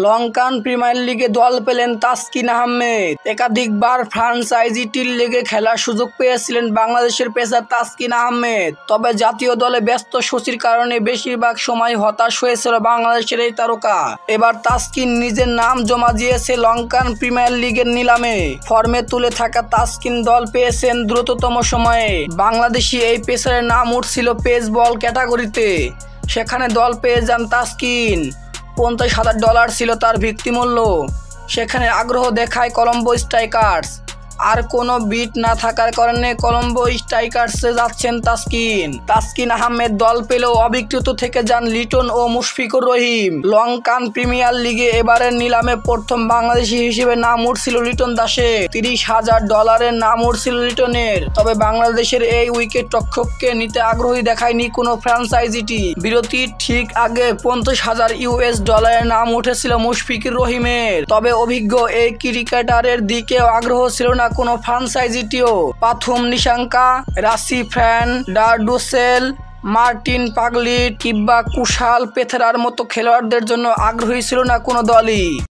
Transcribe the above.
Lankan premier লিগে দল পেলেন তাসকিন আহমেদ। একাধিকবার ফ্রাঞ্চাইজি লিগে খেলার সুযোগ পেয়েছিলেন বাংলাদেশের পেসার তাসকিন আহমেদ। তবে জাতীয় দলে ব্যস্ত সূচির কারণে বেশিরভাগ সময় হতাশ হয়েছিল বাংলাদেশের এই তারকা। এবার তাসকিন নিজের নাম জমা দিয়েছে লঙ্কান প্রিমিয়ার লিগের নিলামে। ফর্মে তুলে থাকা তাসকিন দল পেয়েছেন দ্রুততম সময়ে। বাংলাদেশি এই পেসারের নাম উঠছিল পেস বল ক্যাটাগরিতে, সেখানে দল পেয়ে যান তাসকিন। $50,000 ছিল তার ভিত্তিমূল্য। সেখানে আগ্রহ দেখায় কলম্বো স্ট্রাইকার্স। আর কোনো বিট না থাকার কারণে কলম্বো স্ট্রাইকার্সে যাচ্ছেন তাসকিন আহমেদ দল পেলেও অবিকৃত থেকে যান লিটন ও মুশফিকুর রহিম। লঙ্কান প্রিমিয়ার লিগে এবারের নিলামে প্রথম বাংলাদেশি হিসেবে নাম উঠছিল লিটন দাসের। $30,000 নাম উঠছিল লিটনের। তবে বাংলাদেশের এই উইকেট রক্ষককে নিতে আগ্রহী দেখায়নি কোনো ফ্র্যাঞ্চাইজিটি। বিরতির ঠিক আগে $50,000 নাম উঠেছিল মুশফিকুর রহিমের। তবে অভিজ্ঞ এই ক্রিকেটারের দিকেও আগ্রহ ছিল না কোনো ফ্র্যাঞ্চাইজিটিও। পাথুম নিশাঙ্কা, রাশি ফ্যান ডারডুসেল, মার্টিন পাগলিট কিংবা কুশাল পেথেরার মতো খেলোয়াড়দের জন্য আগ্রহী ছিল না কোনো দলই।